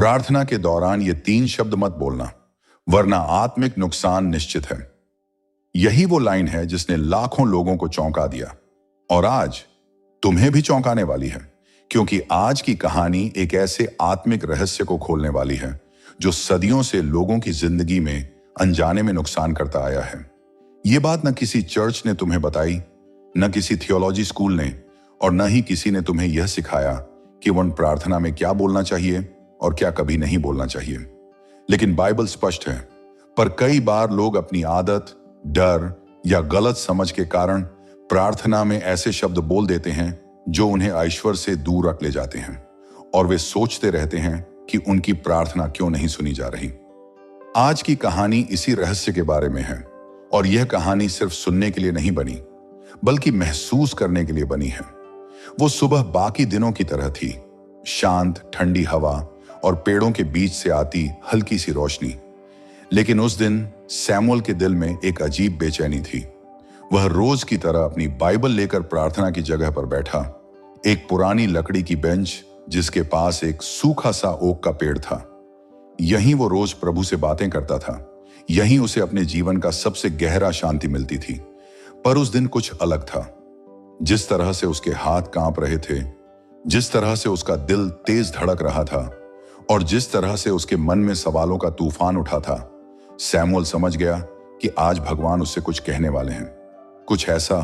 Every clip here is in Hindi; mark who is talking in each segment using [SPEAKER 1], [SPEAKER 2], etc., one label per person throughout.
[SPEAKER 1] प्रार्थना के दौरान ये 3 शब्द मत बोलना, वरना आत्मिक नुकसान निश्चित है। यही वो लाइन है जिसने लाखों लोगों को चौंका दिया और आज तुम्हें भी चौंकाने वाली है, क्योंकि आज की कहानी एक ऐसे आत्मिक रहस्य को खोलने वाली है जो सदियों से लोगों की जिंदगी में अनजाने में नुकसान करता आया है। ये बात न किसी चर्च ने तुम्हें बताई, न किसी थियोलॉजी स्कूल ने, और न ही किसी ने तुम्हें यह सिखाया कि वन प्रार्थना में क्या बोलना चाहिए और क्या कभी नहीं बोलना चाहिए। लेकिन बाइबल स्पष्ट है, पर कई बार लोग अपनी आदत, डर या गलत समझ के कारण प्रार्थना में ऐसे शब्द बोल देते हैं जो उन्हें ईश्वर से दूर रख ले जाते हैं, और वे सोचते रहते हैं कि उनकी प्रार्थना क्यों नहीं सुनी जा रही। आज की कहानी इसी रहस्य के बारे में है, और यह कहानी सिर्फ सुनने के लिए नहीं बनी, बल्कि महसूस करने के लिए बनी है। वो सुबह बाकी दिनों की तरह थी, शांत ठंडी हवा और पेड़ों के बीच से आती हल्की सी रोशनी। लेकिन उस दिन सैमुअल के दिल में एक अजीब बेचैनी थी। वह रोज की तरह अपनी बाइबल लेकर प्रार्थना की जगह पर बैठा, एक पुरानी लकड़ी की बेंच जिसके पास एक सूखा सा ओक का पेड़ था। यहीं वो रोज प्रभु से बातें करता था, यहीं उसे अपने जीवन का सबसे गहरा शांति मिलती थी। पर उस दिन कुछ अलग था। जिस तरह से उसके हाथ कांप रहे थे, जिस तरह से उसका दिल तेज धड़क रहा था, और जिस तरह से उसके मन में सवालों का तूफान उठा था, सैमुअल समझ गया कि आज भगवान उससे कुछ कहने वाले हैं, कुछ ऐसा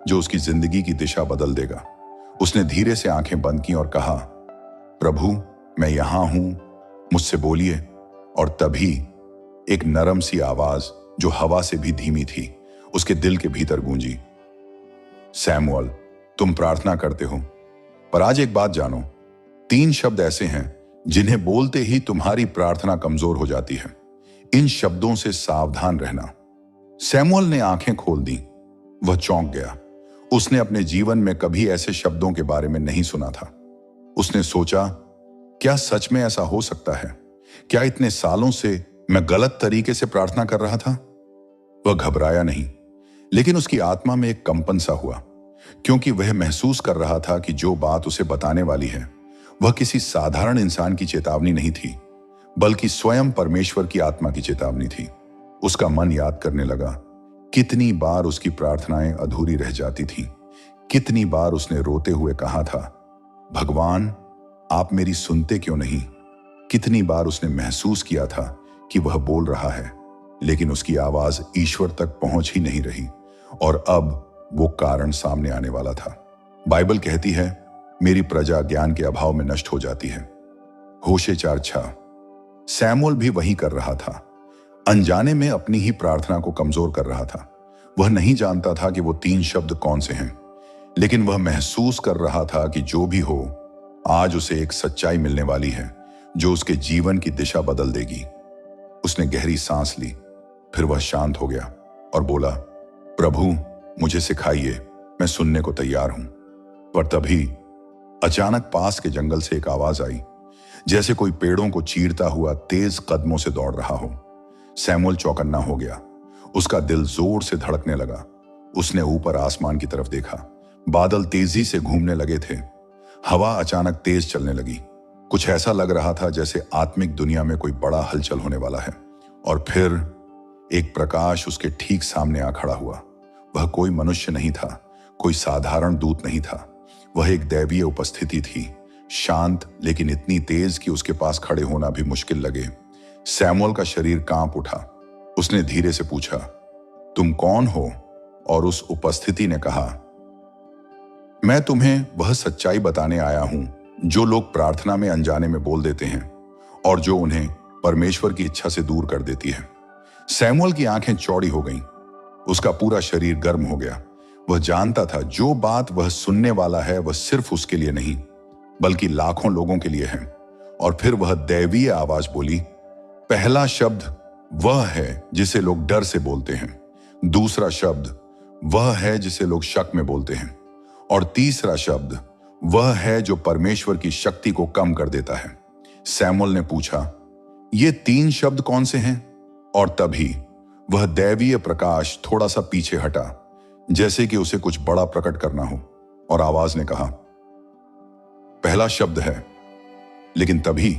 [SPEAKER 1] जो उसकी जिंदगी की दिशा बदल देगा। उसने धीरे से आंखें बंद की और कहा, प्रभु मैं यहां हूं, मुझसे बोलिए। और तभी एक नरम सी आवाज जो हवा से भी धीमी थी उसके दिल के भीतर गूंजी, सैमुअल तुम प्रार्थना करते हो, पर आज एक बात जानो, 3 शब्द ऐसे हैं जिन्हें बोलते ही तुम्हारी प्रार्थना कमजोर हो जाती है। इन शब्दों से सावधान रहना। सैमुअल ने आंखें खोल दी। वह चौंक गया। उसने अपने जीवन में कभी ऐसे शब्दों के बारे में नहीं सुना था। उसने सोचा, क्या सच में ऐसा हो सकता है? क्या इतने सालों से मैं गलत तरीके से प्रार्थना कर रहा था? वह घबराया नहीं, लेकिन उसकी आत्मा में एक कंपन सा हुआ, क्योंकि वह महसूस कर रहा था कि जो बात उसे बताने वाली है वह किसी साधारण इंसान की चेतावनी नहीं थी, बल्कि स्वयं परमेश्वर की आत्मा की चेतावनी थी। उसका मन याद करने लगा, कितनी बार उसकी प्रार्थनाएं अधूरी रह जाती थीं, कितनी बार उसने रोते हुए कहा था, भगवान आप मेरी सुनते क्यों नहीं? कितनी बार उसने महसूस किया था कि वह बोल रहा है, लेकिन उसकी आवाज ईश्वर तक पहुंच ही नहीं रही, और अब वो कारण सामने आने वाला था। बाइबल कहती है, मेरी प्रजा ज्ञान के अभाव में नष्ट हो जाती है। होशे 4:6। सैमुअल भी वही कर रहा था, अनजाने में अपनी ही प्रार्थना को कमजोर कर रहा था। वह नहीं जानता था कि वो 3 शब्द कौन से हैं, लेकिन वह महसूस कर रहा था कि जो भी हो, आज उसे एक सच्चाई मिलने वाली है जो उसके जीवन की दिशा बदल देगी। उसने गहरी सांस ली, फिर वह शांत हो गया और बोला, प्रभु मुझे सिखाइए, मैं सुनने को तैयार हूं। पर तभी अचानक पास के जंगल से एक आवाज आई, जैसे कोई पेड़ों को चीरता हुआ तेज कदमों से दौड़ रहा हो। सैमुअल चौकन्ना हो गया। उसका दिल जोर से धड़कने लगा। उसने ऊपर आसमान की तरफ देखा। बादल तेजी से घूमने लगे थे। हवा अचानक तेज चलने लगी। कुछ ऐसा लग रहा था जैसे आत्मिक दुनिया में कोई बड़ा हलचल होने वाला है। और फिर एक प्रकाश उसके ठीक सामने आ खड़ा हुआ। वह कोई मनुष्य नहीं था, कोई साधारण दूत नहीं था। वह एक दैवीय उपस्थिति थी, शांत लेकिन इतनी तेज कि उसके पास खड़े होना भी मुश्किल लगे। सैमुअल का शरीर कांप उठा। उसने धीरे से पूछा, तुम कौन हो? और उस उपस्थिति ने कहा, मैं तुम्हें वह सच्चाई बताने आया हूं जो लोग प्रार्थना में अनजाने में बोल देते हैं और जो उन्हें परमेश्वर की इच्छा से दूर कर देती है। सैमुअल की आंखें चौड़ी हो गईं। उसका पूरा शरीर गर्म हो गया। वह जानता था जो बात वह सुनने वाला है वह सिर्फ उसके लिए नहीं, बल्कि लाखों लोगों के लिए है। और फिर वह दैवीय आवाज बोली, पहला शब्द वह है जिसे लोग डर से बोलते हैं, दूसरा शब्द वह है जिसे लोग शक में बोलते हैं, और तीसरा शब्द वह है जो परमेश्वर की शक्ति को कम कर देता है। सैमुअल ने पूछा, ये 3 शब्द कौन से हैं? और तभी वह दैवीय प्रकाश थोड़ा सा पीछे हटा, जैसे कि उसे कुछ बड़ा प्रकट करना हो, और आवाज ने कहा, पहला शब्द है। लेकिन तभी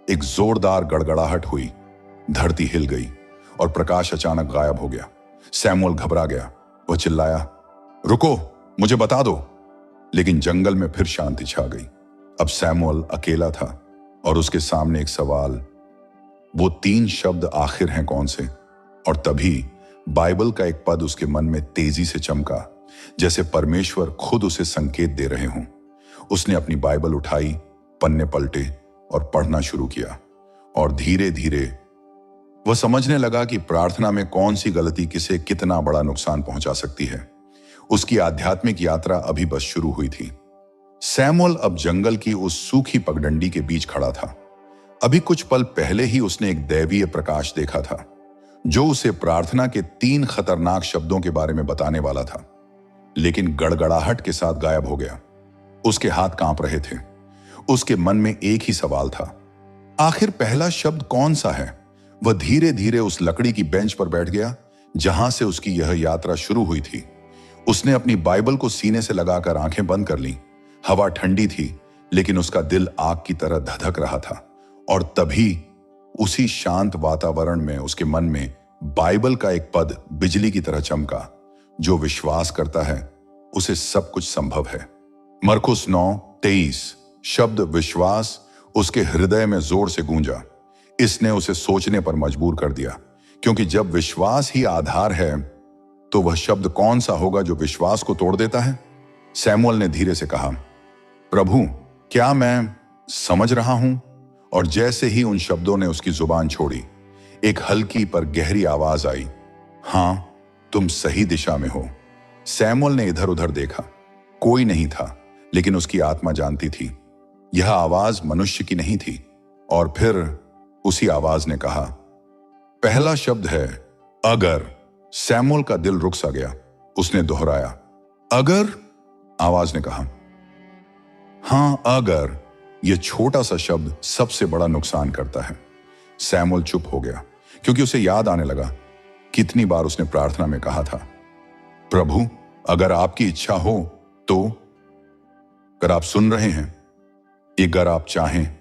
[SPEAKER 1] एक जोरदार गड़गड़ाहट हुई, धरती हिल गई और प्रकाश अचानक गायब हो गया। सैमुअल घबरा गया। वह चिल्लाया, रुको, मुझे बता दो। लेकिन जंगल में फिर शांति छा गई। अब सैमुअल अकेला था और उसके सामने एक सवाल, वो 3 शब्द आखिर हैं कौन से? और तभी बाइबल का एक पद उसके मन में तेजी से चमका, जैसे परमेश्वर खुद उसे संकेत दे रहे हों। उसने अपनी बाइबल उठाई, पन्ने पलटे और पढ़ना शुरू किया। और धीरे धीरे वह समझने लगा कि प्रार्थना में कौन सी गलती किसे कितना बड़ा नुकसान पहुंचा सकती है। उसकी आध्यात्मिक यात्रा अभी बस शुरू हुई थी। सैमुअल अब जंगल की उस सूखी पगडंडी के बीच खड़ा था। अभी कुछ पल पहले ही उसने एक दैवीय प्रकाश देखा था, जो उसे प्रार्थना के 3 खतरनाक शब्दों के बारे में बताने वाला था, लेकिन गड़गड़ाहट के साथ गायब हो गया। उसके हाथ कांप रहे थे। उसके मन में एक ही सवाल था, आखिर पहला शब्द कौन सा है? वह धीरे धीरे उस लकड़ी की बेंच पर बैठ गया जहां से उसकी यह यात्रा शुरू हुई थी। उसने अपनी बाइबल को सीने से लगाकर आंखें बंद कर लीं। हवा ठंडी थी, लेकिन उसका दिल आग की तरह धधक रहा था। और तभी उसी शांत वातावरण में उसके मन में बाइबल का एक पद बिजली की तरह चमका, जो विश्वास करता है उसे सब कुछ संभव है। मरकुस 9:23 शब्द विश्वास उसके हृदय में जोर से गूंजा। इसने उसे सोचने पर मजबूर कर दिया, क्योंकि जब विश्वास ही आधार है तो वह शब्द कौन सा होगा जो विश्वास को तोड़ देता है? सैमुअल ने धीरे से कहा, प्रभु, क्या मैं समझ रहा हूं? और जैसे ही उन शब्दों ने उसकी जुबान छोड़ी, एक हल्की पर गहरी आवाज आई, हां, तुम सही दिशा में हो। सैमुअल ने इधर उधर देखा। कोई नहीं था, लेकिन उसकी आत्मा जानती थी यह आवाज मनुष्य की नहीं थी। और फिर उसी आवाज ने कहा, पहला शब्द है अगर। सैमुअल का दिल रुक सा गया। उसने दोहराया, अगर? आवाज ने कहा, हां, अगर। यह छोटा सा शब्द सबसे बड़ा नुकसान करता है। सैमुअल चुप हो गया, क्योंकि उसे याद आने लगा कितनी बार उसने प्रार्थना में कहा था, प्रभु, अगर आपकी इच्छा हो तो। अगर आप सुन रहे हैं, अगर आप चाहें,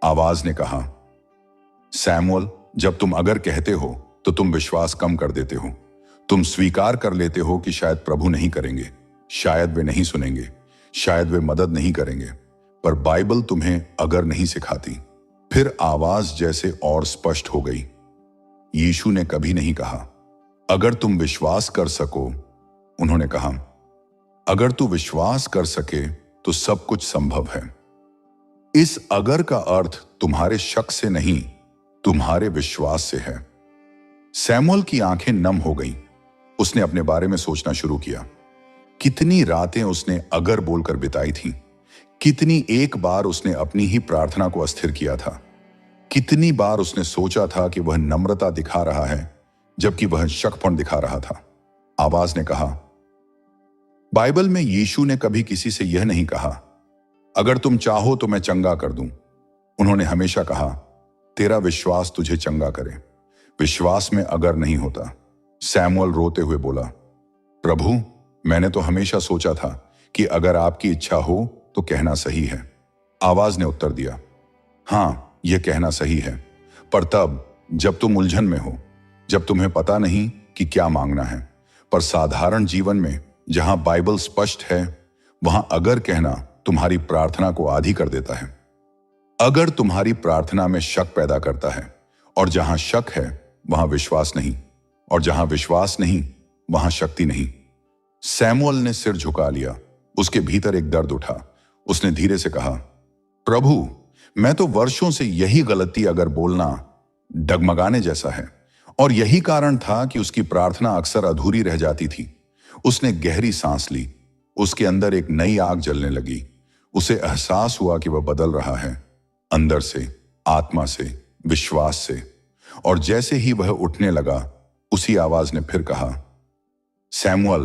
[SPEAKER 1] आवाज ने कहा। सैमुअल, जब तुम अगर कहते हो तो तुम विश्वास कम कर देते हो। तुम स्वीकार कर लेते हो कि शायद प्रभु नहीं करेंगे, शायद वे नहीं सुनेंगे, शायद वे मदद नहीं करेंगे। पर बाइबल तुम्हें अगर नहीं सिखाती। फिर आवाज जैसे और स्पष्ट हो गई। यीशु ने कभी नहीं कहा, अगर तुम विश्वास कर सको। उन्होंने कहा, अगर तू विश्वास कर सके तो सब कुछ संभव है। इस अगर का अर्थ तुम्हारे शक से नहीं, तुम्हारे विश्वास से है। सैमुअल की आंखें नम हो गईं। उसने अपने बारे में सोचना शुरू किया। कितनी रातें उसने अगर बोलकर बिताई थीं। कितनी एक बार उसने अपनी ही प्रार्थना को अस्थिर किया था। कितनी बार उसने सोचा था कि वह नम्रता दिखा रहा है, जबकि वह शकपण दिखा रहा था। आवाज ने कहा, बाइबल में यीशु ने कभी किसी से यह नहीं कहा, अगर तुम चाहो तो मैं चंगा कर दूं। उन्होंने हमेशा कहा, तेरा विश्वास तुझे चंगा करे। विश्वास में अगर नहीं होता। सैमुअल रोते हुए बोला, प्रभु, मैंने तो हमेशा सोचा था कि अगर आपकी इच्छा हो तो कहना सही है। आवाज ने उत्तर दिया, हां, यह कहना सही है, पर तब जब तुम उलझन में हो, जब तुम्हें पता नहीं कि क्या मांगना है। पर साधारण जीवन में जहां बाइबल स्पष्ट है, वहां अगर कहना तुम्हारी प्रार्थना को आधी कर देता है। अगर तुम्हारी प्रार्थना में शक पैदा करता है, और जहां शक है वहां विश्वास नहीं, और जहां विश्वास नहीं वहां शक्ति नहीं। सैमुअल ने सिर झुका लिया। उसके भीतर एक दर्द उठा। उसने धीरे से कहा, प्रभु, मैं तो वर्षों से यही गलती अगर बोलना डगमगाने जैसा है, और यही कारण था कि उसकी प्रार्थना अक्सर अधूरी रह जाती थी। उसने गहरी सांस ली। उसके अंदर एक नई आग जलने लगी। उसे एहसास हुआ कि वह बदल रहा है, अंदर से, आत्मा से, विश्वास से। और जैसे ही वह उठने लगा, उसी आवाज ने फिर कहा, सैमुअल,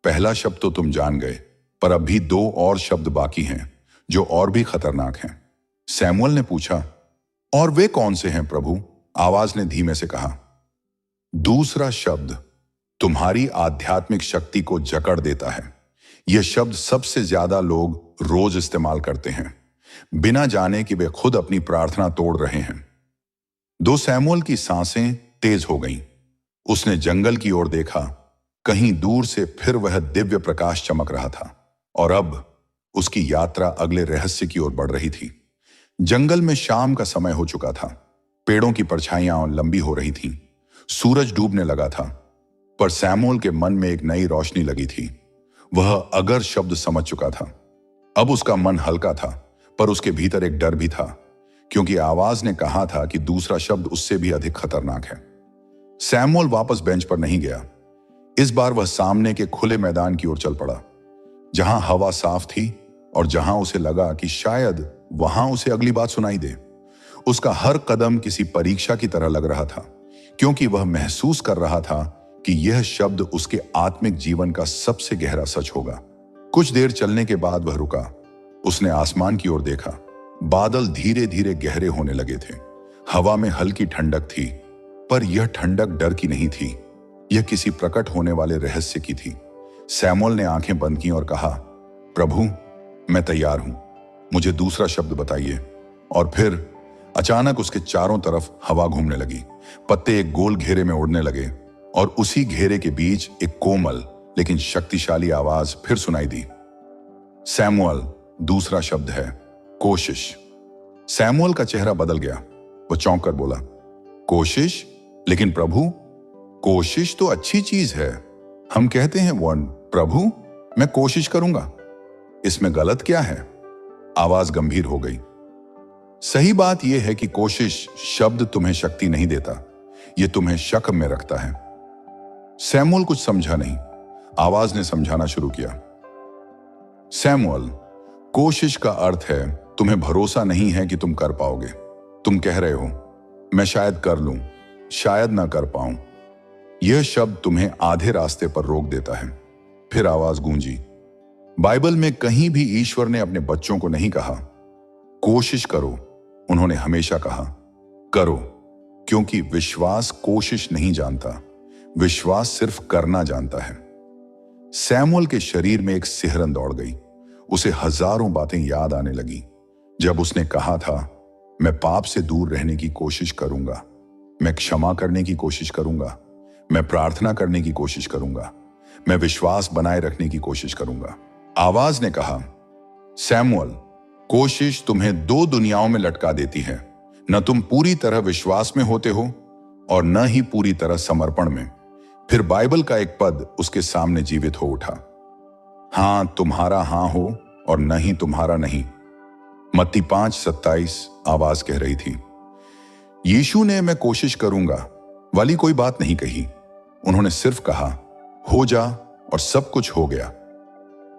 [SPEAKER 1] पहला शब्द तो तुम जान गए, पर अभी 2 और शब्द बाकी हैं जो और भी खतरनाक हैं। सैमुअल ने पूछा, और वे कौन से हैं प्रभु? आवाज ने धीमे से कहा, दूसरा शब्द तुम्हारी आध्यात्मिक शक्ति को जकड़ देता है। यह शब्द सबसे ज्यादा लोग रोज इस्तेमाल करते हैं, बिना जाने कि वे खुद अपनी प्रार्थना तोड़ रहे हैं। 2 सैमुअल की सांसें तेज हो गईं। उसने जंगल की ओर देखा। कहीं दूर से फिर वह दिव्य प्रकाश चमक रहा था और अब उसकी यात्रा अगले रहस्य की ओर बढ़ रही थी। जंगल में शाम का समय हो चुका था। पेड़ों की परछाइयां लंबी हो रही थीं। सूरज डूबने लगा था, पर सैमुअल के मन में एक नई रोशनी लगी थी। वह अगर शब्द समझ चुका था। अब उसका मन हल्का था, पर उसके भीतर एक डर भी था, क्योंकि आवाज ने कहा था कि दूसरा शब्द उससे भी अधिक खतरनाक है। सैमुअल वापस बेंच पर नहीं गया। इस बार वह सामने के खुले मैदान की ओर चल पड़ा, जहां हवा साफ थी और जहां उसे लगा कि शायद वहां उसे अगली बात सुनाई दे। उसका हर कदम किसी परीक्षा की तरह लग रहा था, क्योंकि वह महसूस कर रहा था कि यह शब्द उसके आत्मिक जीवन का सबसे गहरा सच होगा। कुछ देर चलने के बाद वह रुका। उसने आसमान की ओर देखा। बादल धीरे धीरे गहरे होने लगे थे। हवा में हल्की ठंडक थी, पर यह ठंडक डर की नहीं थी। यह किसी प्रकट होने वाले रहस्य की थी। सैमुअल ने आंखें बंद की और कहा, प्रभु, मैं तैयार हूं, मुझे दूसरा शब्द बताइए। और फिर अचानक उसके चारों तरफ हवा घूमने लगी। पत्ते एक गोल घेरे में उड़ने लगे और उसी घेरे के बीच एक कोमल लेकिन शक्तिशाली आवाज फिर सुनाई दी। सैमुअल, दूसरा शब्द है कोशिश। सैमुअल का चेहरा बदल गया। वह चौंक कर बोला, कोशिश? लेकिन प्रभु, कोशिश तो अच्छी चीज है। हम कहते हैं वर्ण, प्रभु मैं कोशिश करूंगा, इसमें गलत क्या है? आवाज गंभीर हो गई। सही बात यह है कि कोशिश शब्द तुम्हें शक्ति नहीं देता, यह तुम्हें शक में रखता है। सैमुअल कुछ समझा नहीं। आवाज ने समझाना शुरू किया। सैमुअल, कोशिश का अर्थ है तुम्हें भरोसा नहीं है कि तुम कर पाओगे। तुम कह रहे हो, मैं शायद कर लूं, शायद ना कर पाऊं। यह शब्द तुम्हें आधे रास्ते पर रोक देता है। फिर आवाज गूंजी। बाइबल में कहीं भी ईश्वर ने अपने बच्चों को नहीं कहा, कोशिश करो। उन्होंने हमेशा कहा, करो, क्योंकि विश्वास कोशिश नहीं जानता, विश्वास सिर्फ करना जानता है। सैमुअल के शरीर में एक सिहरन दौड़ गई। उसे हजारों बातें याद आने लगी। जब उसने कहा था, मैं पाप से दूर रहने की कोशिश करूंगा, मैं क्षमा करने की कोशिश करूंगा, मैं प्रार्थना करने की कोशिश करूंगा, मैं विश्वास बनाए रखने की कोशिश करूंगा। आवाज ने कहा, सैमुअल, कोशिश तुम्हें 2 दुनियाओं में लटका देती है। न तुम पूरी तरह विश्वास में होते हो और न ही पूरी तरह समर्पण में। फिर बाइबल का एक पद उसके सामने जीवित हो उठा। हां तुम्हारा हां हो और न ही तुम्हारा नहीं। मत्ती 5:27 आवाज कह रही थी। यीशु ने मैं कोशिश करूंगा वाली कोई बात नहीं कही। उन्होंने सिर्फ कहा, हो जा, और सब कुछ हो गया।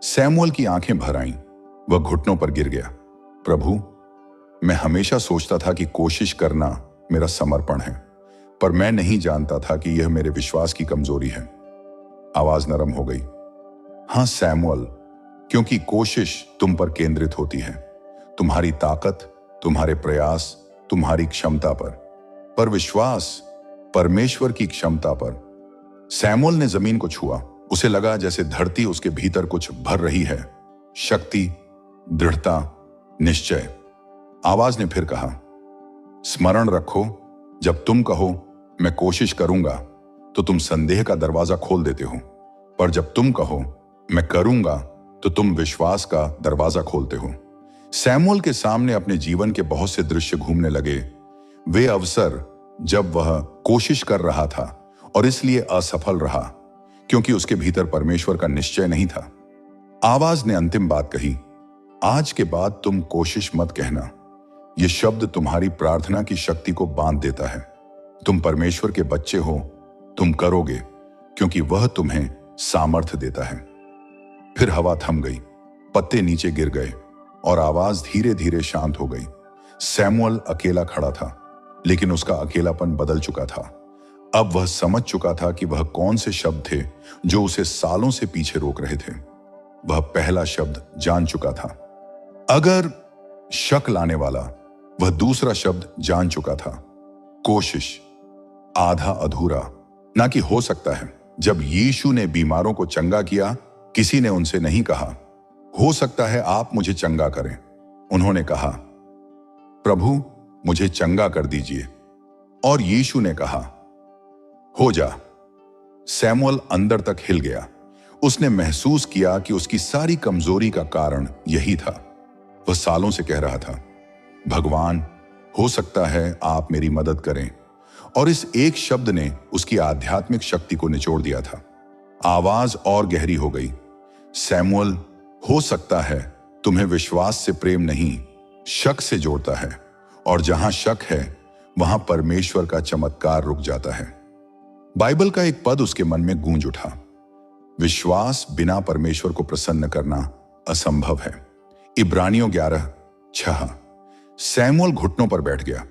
[SPEAKER 1] सैमुअल की आंखें भर आईं। वह घुटनों पर गिर गया। प्रभु, मैं हमेशा सोचता था कि कोशिश करना मेरा समर्पण है, पर मैं नहीं जानता था कि यह मेरे विश्वास की कमजोरी है। आवाज नरम हो गई। हां सैमुअल, क्योंकि कोशिश तुम पर केंद्रित होती है, तुम्हारी ताकत, तुम्हारे प्रयास, तुम्हारी क्षमता पर विश्वास परमेश्वर की क्षमता पर। सैमुअल ने जमीन को छुआ। उसे लगा जैसे धरती उसके भीतर कुछ भर रही है, शक्ति, दृढ़ता, निश्चय। आवाज ने फिर कहा, स्मरण रखो, जब तुम कहो मैं कोशिश करूंगा तो तुम संदेह का दरवाजा खोल देते हो, पर जब तुम कहो मैं करूंगा तो तुम विश्वास का दरवाजा खोलते हो। सैमुअल के सामने अपने जीवन के बहुत से दृश्य घूमने लगे। वे अवसर जब वह कोशिश कर रहा था और इसलिए असफल रहा, क्योंकि उसके भीतर परमेश्वर का निश्चय नहीं था। आवाज ने अंतिम बात कही, आज के बाद तुम कोशिश मत कहना। यह शब्द तुम्हारी प्रार्थना की शक्ति को बांध देता है। तुम परमेश्वर के बच्चे हो, तुम करोगे, क्योंकि वह तुम्हें सामर्थ्य देता है। फिर हवा थम गई, पत्ते नीचे गिर गए और आवाज धीरे धीरे शांत हो गई। सैमुअल अकेला खड़ा था, लेकिन उसका अकेलापन बदल चुका था। अब वह समझ चुका था कि वह कौन से शब्द थे जो उसे सालों से पीछे रोक रहे थे। वह पहला शब्द जान चुका था। अगर शक लाने वाला, वह दूसरा शब्द जान चुका था, कोशिश, आधा अधूरा, ना कि हो सकता है। जब यीशु ने बीमारों को चंगा किया, किसी ने उनसे नहीं कहा, हो सकता है आप मुझे चंगा करें। उन्होंने कहा, प्रभु मुझे चंगा कर दीजिए। और यीशु ने कहा, हो जा। सैमुअल अंदर तक हिल गया। उसने महसूस किया कि उसकी सारी कमजोरी का कारण यही था। वह सालों से कह रहा था, भगवान, हो सकता है आप मेरी मदद करें। और इस एक शब्द ने उसकी आध्यात्मिक शक्ति को निचोड़ दिया था। आवाज और गहरी हो गई, सैमुअल, हो सकता है तुम्हें विश्वास से प्रेम नहीं, शक से जोड़ता है। और जहां शक है वहां परमेश्वर का चमत्कार रुक जाता है। बाइबल का एक पद उसके मन में गूंज उठा, विश्वास बिना परमेश्वर को प्रसन्न करना असंभव है। इब्रानियों 11:6। सैमुअल घुटनों पर बैठ गया।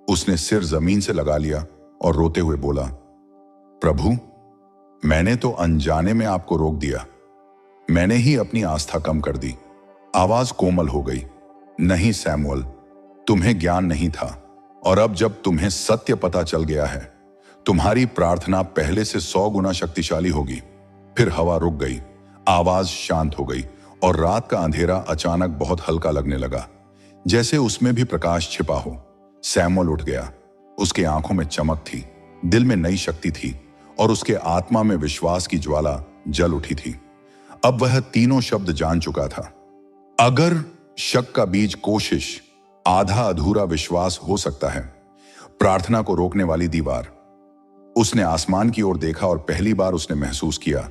[SPEAKER 1] उसने सिर जमीन से लगा लिया और रोते हुए बोला, प्रभु, मैंने तो अनजाने में आपको रोक दिया। मैंने ही अपनी आस्था कम कर दी। आवाज कोमल हो गई, नहीं सैमुअल, तुम्हें ज्ञान नहीं था, और अब जब तुम्हें सत्य पता चल गया है, तुम्हारी प्रार्थना पहले से 100 गुना शक्तिशाली होगी। फिर हवा रुक गई, आवाज शांत हो गई, और रात का अंधेरा अचानक बहुत हल्का लगने लगा, जैसे उसमें भी प्रकाश छिपा हो। सैमुअल उठ गया। उसके आंखों में चमक थी, दिल में नई शक्ति थी, और उसके आत्मा में विश्वास की ज्वाला जल उठी थी। अब वह तीनों शब्द जान चुका था। अगर शक का बीज कोशिश, आधा अधूरा विश्वास हो सकता है, प्रार्थना को रोकने वाली दीवार। उसने आसमान की ओर देखा और पहली बार उसने महसूस किया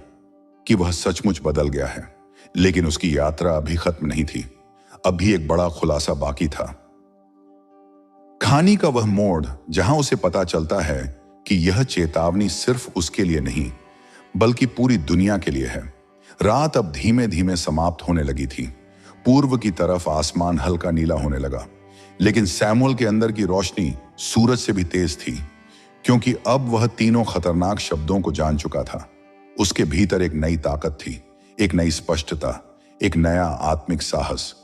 [SPEAKER 1] कि वह सचमुच बदल गया है। लेकिन उसकी यात्रा अभी खत्म नहीं थी। अभी एक बड़ा खुलासा बाकी था। कहानी का वह मोड़ जहां उसे पता चलता है कि यह चेतावनी सिर्फ उसके लिए नहीं, बल्कि पूरी दुनिया के लिए है। रात अब धीमे धीमे समाप्त होने लगी थी। पूर्व की तरफ आसमान हल्का नीला होने लगा, लेकिन सैमुअल के अंदर की रोशनी सूरज से भी तेज थी, क्योंकि अब वह तीनों खतरनाक शब्दों को जान चुका था। उसके भीतर एक नई ताकत थी, एक नई स्पष्टता, एक नया आत्मिक साहस।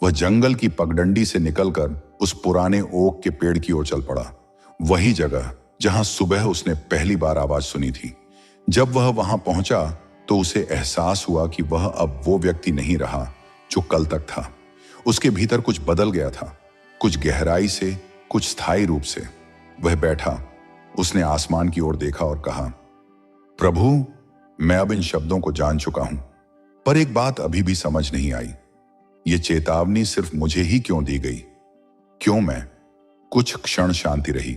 [SPEAKER 1] वह जंगल की पगडंडी से निकलकर उस पुराने ओक के पेड़ की ओर चल पड़ा, वही जगह जहां सुबह उसने पहली बार आवाज सुनी थी। जब वह वहां पहुंचा तो उसे एहसास हुआ कि वह अब वो व्यक्ति नहीं रहा जो कल तक था। उसके भीतर कुछ बदल गया था, कुछ गहराई से, कुछ स्थायी रूप से। वह बैठा, उसने आसमान की ओर देखा और कहा, प्रभु, मैं अब इन शब्दों को जान चुका हूं, पर एक बात अभी भी समझ नहीं आई। ये चेतावनी सिर्फ मुझे ही क्यों दी गई? क्यों मैं? कुछ क्षण शांति रही,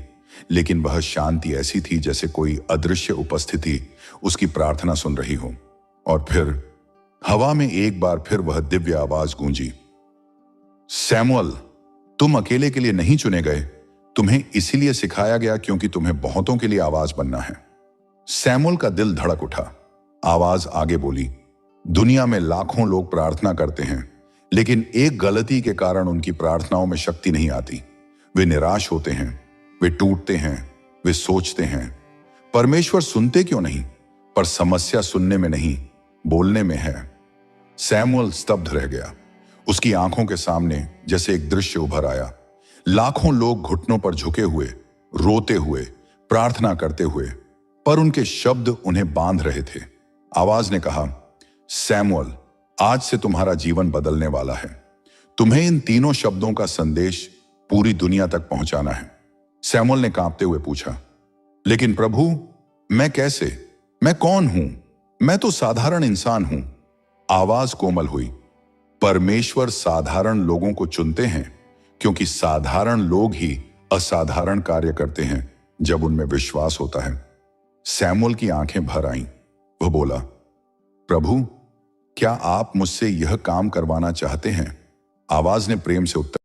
[SPEAKER 1] लेकिन वह शांति ऐसी थी जैसे कोई अदृश्य उपस्थिति उसकी प्रार्थना सुन रही हो। और फिर हवा में एक बार फिर वह दिव्य आवाज गूंजी, सैमुअल, तुम अकेले के लिए नहीं चुने गए, तुम्हें इसीलिए सिखाया गया क्योंकि तुम्हें बहुतों के लिए आवाज बनना है। सैमुअल का दिल धड़क उठा। आवाज आगे बोली, दुनिया में लाखों लोग प्रार्थना करते हैं, लेकिन एक गलती के कारण उनकी प्रार्थनाओं में शक्ति नहीं आती। वे निराश होते हैं, वे टूटते हैं, वे सोचते हैं, परमेश्वर सुनते क्यों नहीं? पर समस्या सुनने में नहीं, बोलने में है। सैमुअल स्तब्ध रह गया। उसकी आंखों के सामने जैसे एक दृश्य उभर आया। लाखों लोग घुटनों पर झुके हुए, रोते हुए, प्रार्थना करते हुए, पर उनके शब्द उन्हें बांध रहे थे। आवाज ने कहा, सैमुअल, आज से तुम्हारा जीवन बदलने वाला है। तुम्हें इन तीनों शब्दों का संदेश पूरी दुनिया तक पहुंचाना है। सैमुअल ने कांपते हुए पूछा, लेकिन प्रभु, मैं कैसे? मैं कौन हूं? मैं तो साधारण इंसान हूं। आवाज कोमल हुई, परमेश्वर साधारण लोगों को चुनते हैं, क्योंकि साधारण लोग ही असाधारण कार्य करते हैं जब उनमें विश्वास होता है। सैमुअल की आंखें भर आईं। वह बोला, प्रभु, क्या आप मुझसे यह काम करवाना चाहते हैं? आवाज ने प्रेम से उत्तर